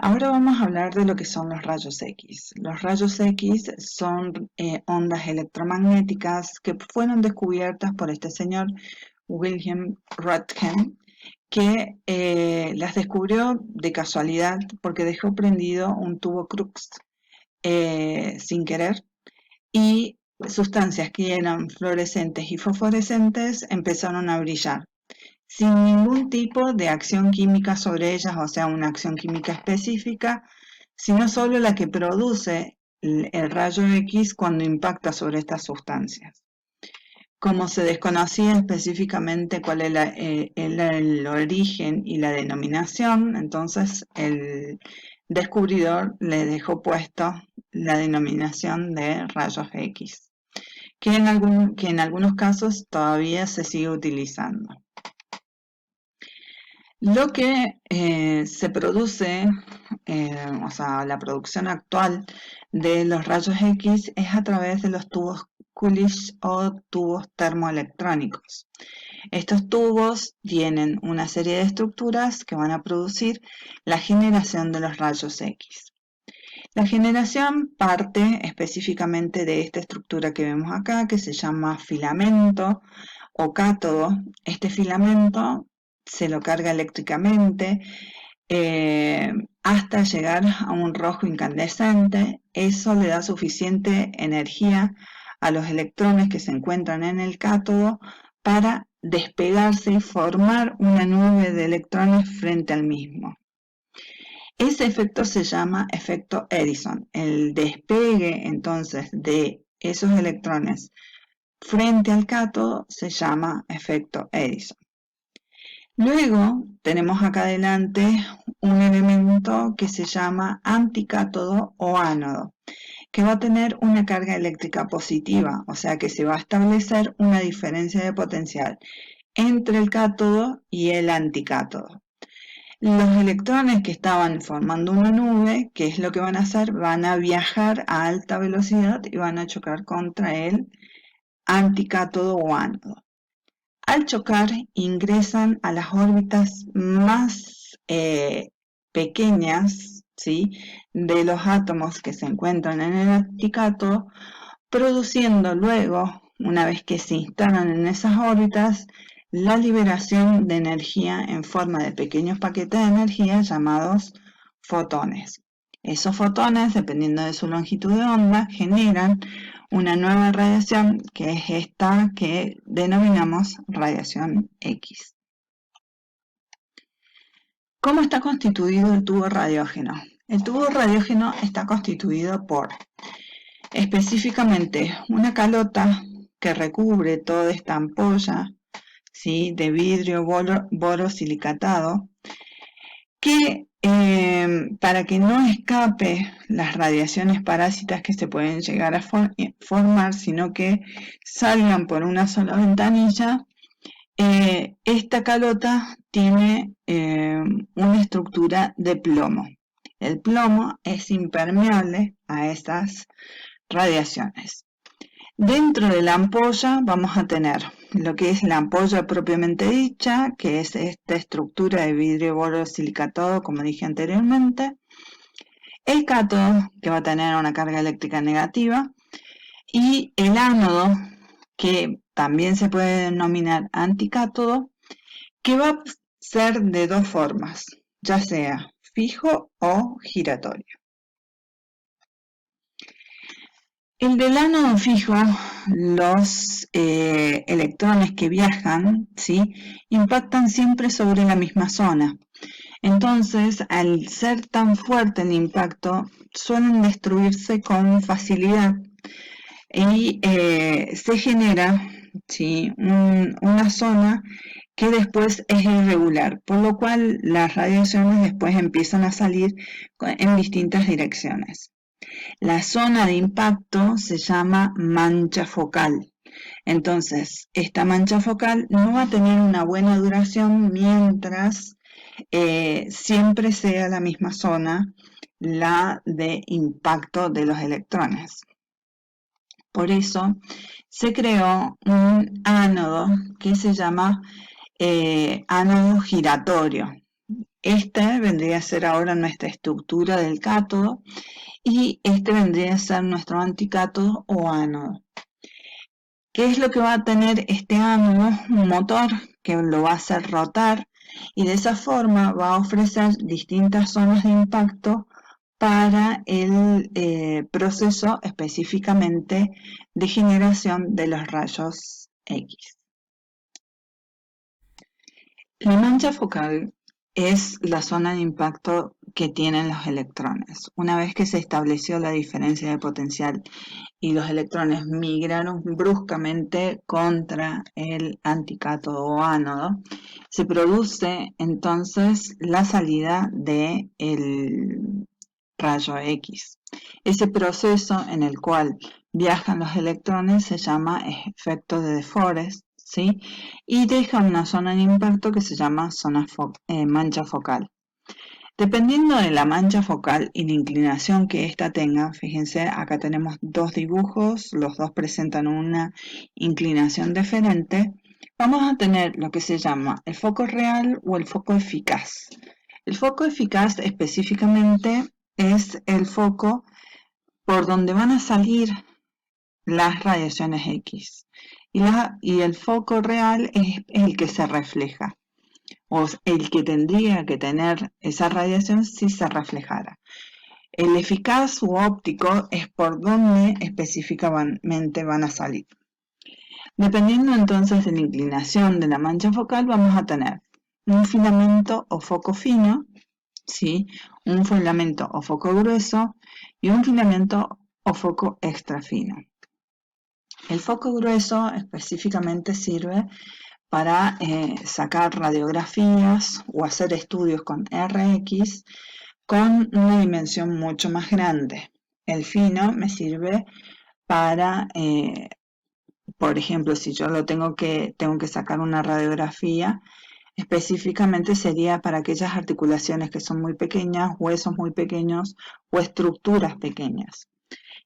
Ahora vamos a hablar de lo que son los rayos X. Los rayos X son ondas electromagnéticas que fueron descubiertas por este señor Wilhelm Röntgen, que las descubrió de casualidad porque dejó prendido un tubo Crookes sin querer, y sustancias que eran fluorescentes y fosforescentes empezaron a brillar sin ningún tipo de acción química sobre ellas, o sea, una acción química específica, sino solo la que produce el rayo X cuando impacta sobre estas sustancias. Como se desconocía específicamente cuál era el origen y la denominación, entonces el descubridor le dejó puesto la denominación de rayos X, que en algunos casos todavía se sigue utilizando. Lo que se produce, o sea, la producción actual de los rayos X es a través de los tubos Coolidge o tubos termoelectrónicos. Estos tubos tienen una serie de estructuras que van a producir la generación de los rayos X. La generación parte específicamente de esta estructura que vemos acá, que se llama filamento o cátodo. Este filamento se lo carga eléctricamente hasta llegar a un rojo incandescente. Eso le da suficiente energía a los electrones que se encuentran en el cátodo para despegarse y formar una nube de electrones frente al mismo. Ese efecto se llama efecto Edison. El despegue entonces de esos electrones frente al cátodo se llama efecto Edison. Luego tenemos acá adelante un elemento que se llama anticátodo o ánodo, que va a tener una carga eléctrica positiva, o sea que se va a establecer una diferencia de potencial entre el cátodo y el anticátodo. Los electrones que estaban formando una nube, ¿qué es lo que van a hacer? Van a viajar a alta velocidad y van a chocar contra el anticátodo o ánodo. Al chocar, ingresan a las órbitas más pequeñas, ¿sí?, de los átomos que se encuentran en el anticátodo, produciendo luego, una vez que se instalan en esas órbitas, la liberación de energía en forma de pequeños paquetes de energía llamados fotones. Esos fotones, dependiendo de su longitud de onda, generan una nueva radiación, que es esta que denominamos radiación X. ¿Cómo está constituido el tubo radiógeno? El tubo radiógeno está constituido por específicamente una calota que recubre toda esta ampolla, ¿sí?, de vidrio borosilicatado, que para que no escape las radiaciones parásitas que se pueden llegar a formar, sino que salgan por una sola ventanilla, esta calota tiene una estructura de plomo. El plomo es impermeable a estas radiaciones. Dentro de la ampolla vamos a tener lo que es la ampolla propiamente dicha, que es esta estructura de vidrio borosilicatado, como dije anteriormente, el cátodo, que va a tener una carga eléctrica negativa, y el ánodo, que también se puede denominar anticátodo, que va a ser de dos formas, ya sea fijo o giratorio. El del ánodo fijo, los electrones que viajan, ¿sí?, impactan siempre sobre la misma zona. Entonces, al ser tan fuerte el impacto, suelen destruirse con facilidad y se genera, ¿sí?, una zona que después es irregular, por lo cual las radiaciones después empiezan a salir en distintas direcciones. La zona de impacto se llama mancha focal. Entonces, esta mancha focal no va a tener una buena duración mientras siempre sea la misma zona la de impacto de los electrones. Por eso se creó un ánodo que se llama ánodo giratorio. Esta vendría a ser ahora nuestra estructura del cátodo y este vendría a ser nuestro anticátodo o ánodo. ¿Qué es lo que va a tener este ánodo? Un motor que lo va a hacer rotar y de esa forma va a ofrecer distintas zonas de impacto para el proceso específicamente de generación de los rayos X. La mancha focal es la zona de impacto que tienen los electrones. Una vez que se estableció la diferencia de potencial y los electrones migraron bruscamente contra el anticátodo o ánodo, se produce entonces la salida del rayo X. Ese proceso en el cual viajan los electrones se llama efecto de De Forest, ¿sí? Y deja una zona de impacto que se llama mancha focal. Dependiendo de la mancha focal y la inclinación que ésta tenga, fíjense, acá tenemos dos dibujos, los dos presentan una inclinación diferente, vamos a tener lo que se llama el foco real o el foco eficaz. El foco eficaz específicamente es el foco por donde van a salir las radiaciones X. Y el foco real es el que se refleja, o el que tendría que tener esa radiación si se reflejara. El eficaz u óptico es por donde específicamente van a salir. Dependiendo entonces de la inclinación de la mancha focal, vamos a tener un filamento o foco fino, ¿sí? Un filamento o foco grueso y un filamento o foco extra fino. El foco grueso específicamente sirve para sacar radiografías o hacer estudios con RX con una dimensión mucho más grande. El fino me sirve para, por ejemplo, si yo tengo que sacar una radiografía, específicamente sería para aquellas articulaciones que son muy pequeñas, huesos muy pequeños o estructuras pequeñas.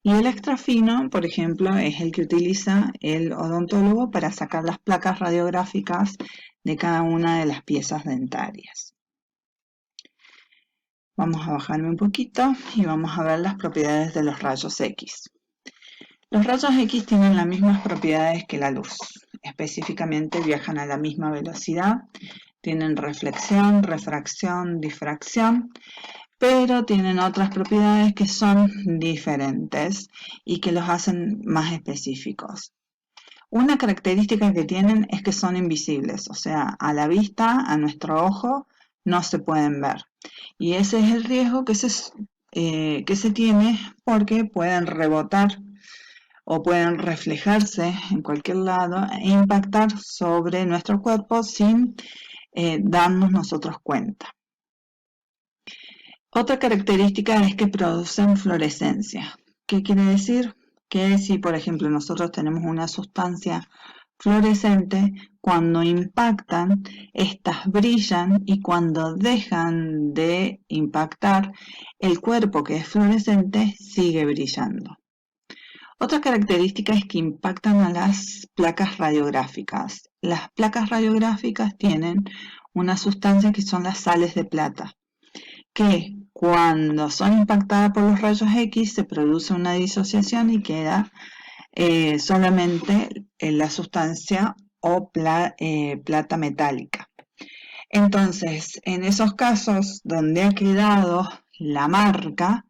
Y el extra fino, por ejemplo, es el que utiliza el odontólogo para sacar las placas radiográficas de cada una de las piezas dentarias. Vamos a bajarme un poquito y vamos a ver las propiedades de los rayos X. Los rayos X tienen las mismas propiedades que la luz. Específicamente viajan a la misma velocidad, tienen reflexión, refracción, difracción, pero tienen otras propiedades que son diferentes y que los hacen más específicos. Una característica que tienen es que son invisibles, o sea, a la vista, a nuestro ojo, no se pueden ver. Y ese es el riesgo que se tiene porque pueden rebotar o pueden reflejarse en cualquier lado e impactar sobre nuestro cuerpo sin darnos nosotros cuenta. Otra característica es que producen fluorescencia. ¿Qué quiere decir? Que si, por ejemplo, nosotros tenemos una sustancia fluorescente, cuando impactan, estas brillan y cuando dejan de impactar, el cuerpo que es fluorescente sigue brillando. Otra característica es que impactan a las placas radiográficas. Las placas radiográficas tienen una sustancia que son las sales de plata, que cuando son impactadas por los rayos X se produce una disociación y queda solamente la sustancia o plata metálica. Entonces, en esos casos donde ha quedado la marca,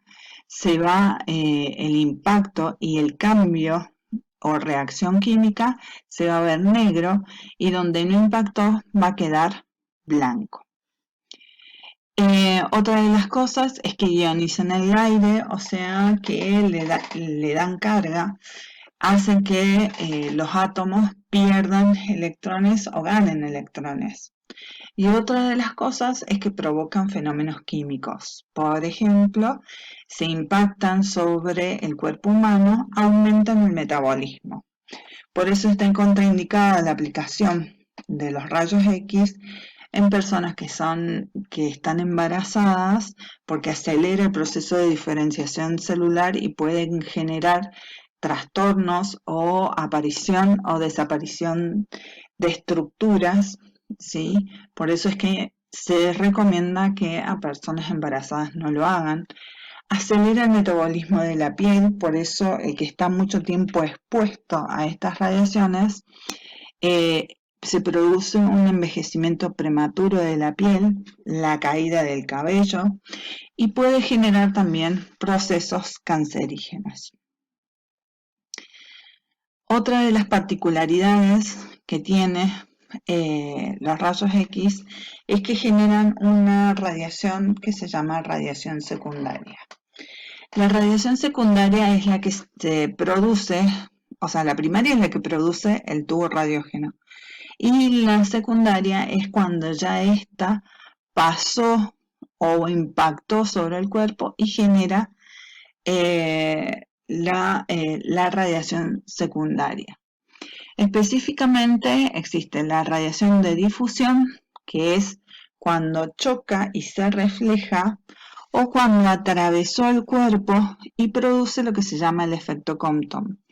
se va el impacto y el cambio o reacción química se va a ver negro y donde no impactó va a quedar blanco. Otra de las cosas es que ionizan el aire, o sea que le dan carga, hacen que los átomos pierdan electrones o ganen electrones. Y otra de las cosas es que provocan fenómenos químicos. Por ejemplo, se impactan sobre el cuerpo humano, aumentan el metabolismo. Por eso está contraindicada la aplicación de los rayos X en personas que están embarazadas, porque acelera el proceso de diferenciación celular y pueden generar trastornos o aparición o desaparición de estructuras, ¿sí? Por eso es que se recomienda que a personas embarazadas no lo hagan. Acelera el metabolismo de la piel, por eso el que está mucho tiempo expuesto a estas radiaciones se produce un envejecimiento prematuro de la piel, la caída del cabello y puede generar también procesos cancerígenos. Otra de las particularidades que tiene los rayos X es que generan una radiación que se llama radiación secundaria. La radiación secundaria es la que se produce, o sea, la primaria es la que produce el tubo radiógeno y la secundaria es cuando ya ésta pasó o impactó sobre el cuerpo y genera la radiación secundaria. Específicamente existe la radiación de difusión, que es cuando choca y se refleja, o cuando atravesó el cuerpo y produce lo que se llama el efecto Compton.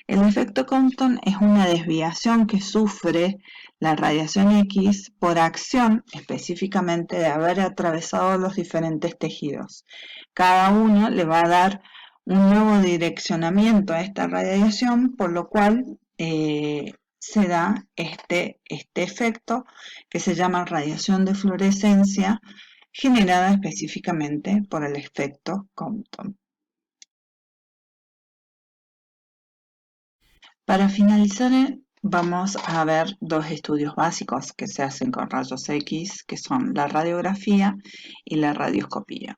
El efecto Compton es una desviación que sufre la radiación X por acción específicamente de haber atravesado los diferentes tejidos. Cada uno le va a dar un nuevo direccionamiento a esta radiación, por lo cual se da este efecto que se llama radiación de fluorescencia, generada específicamente por el efecto Compton. Para finalizar, vamos a ver dos estudios básicos que se hacen con rayos X, que son la radiografía y la radioscopía.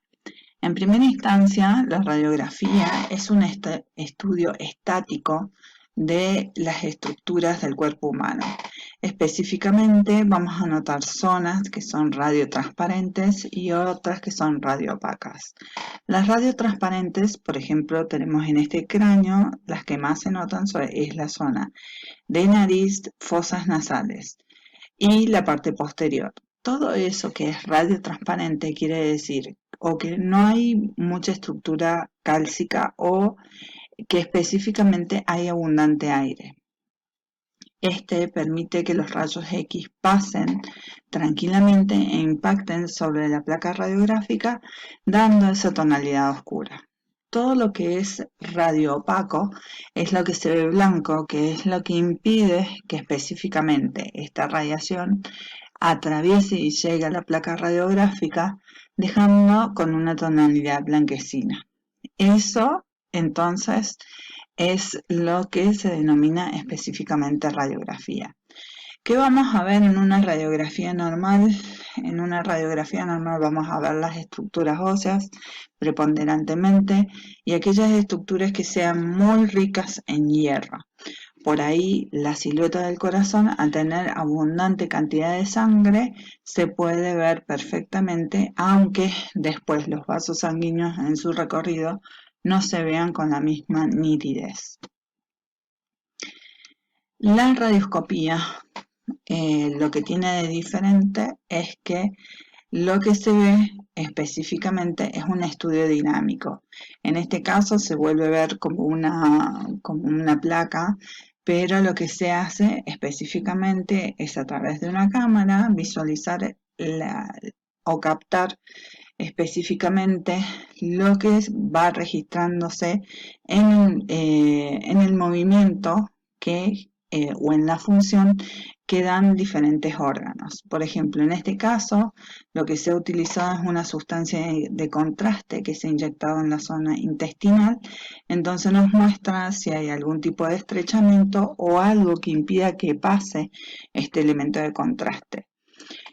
En primera instancia, la radiografía es un estudio estático de las estructuras del cuerpo humano. Específicamente vamos a notar zonas que son radiotransparentes y otras que son radioopacas. Las radiotransparentes, por ejemplo, tenemos en este cráneo, las que más se notan es la zona de nariz, fosas nasales y la parte posterior. Todo eso que es radiotransparente quiere decir o que no hay mucha estructura cálcica o que específicamente hay abundante aire. Este permite que los rayos X pasen tranquilamente e impacten sobre la placa radiográfica, dando esa tonalidad oscura. Todo lo que es radioopaco es lo que se ve blanco, que es lo que impide que específicamente esta radiación atraviese y llegue a la placa radiográfica, dejando con una tonalidad blanquecina. Eso, entonces, es lo que se denomina específicamente radiografía. ¿Qué vamos a ver en una radiografía normal? En una radiografía normal vamos a ver las estructuras óseas preponderantemente y aquellas estructuras que sean muy ricas en hierro. Por ahí la silueta del corazón, al tener abundante cantidad de sangre, se puede ver perfectamente, aunque después los vasos sanguíneos en su recorrido no se vean con la misma nitidez. La radioscopía, lo que tiene de diferente es que lo que se ve específicamente es un estudio dinámico. En este caso se vuelve a ver como una placa, pero lo que se hace específicamente es a través de una cámara visualizar o captar específicamente lo que va registrándose en el movimiento o en la función que dan diferentes órganos. Por ejemplo, en este caso, lo que se ha utilizado es una sustancia de contraste que se ha inyectado en la zona intestinal, entonces nos muestra si hay algún tipo de estrechamiento o algo que impida que pase este elemento de contraste.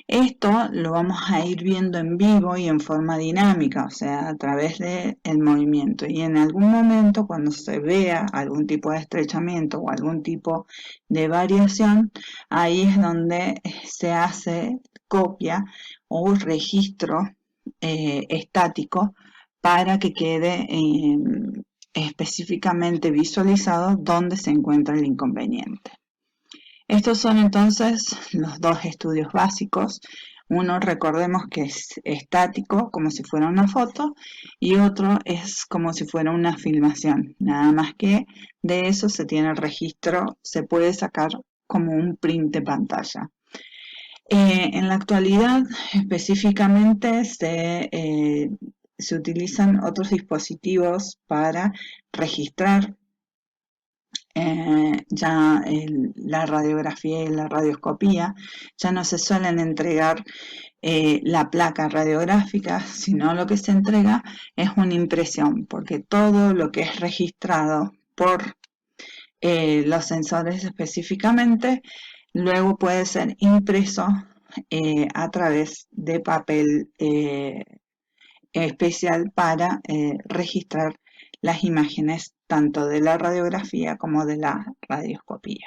Esto lo vamos a ir viendo en vivo y en forma dinámica, o sea, a través del movimiento. Y en algún momento, cuando se vea algún tipo de estrechamiento o algún tipo de variación, ahí es donde se hace copia o registro estático para que quede específicamente visualizado dónde se encuentra el inconveniente. Estos son entonces los dos estudios básicos. Uno, recordemos que es estático, como si fuera una foto, y otro es como si fuera una filmación. Nada más que de eso se tiene el registro, se puede sacar como un print de pantalla. En la actualidad, específicamente, se utilizan otros dispositivos para registrar la radiografía y la radioscopía. Ya no se suelen entregar la placa radiográfica, sino lo que se entrega es una impresión, porque todo lo que es registrado por los sensores específicamente, luego puede ser impreso a través de papel especial para registrar las imágenes tanto de la radiografía como de la radioscopía.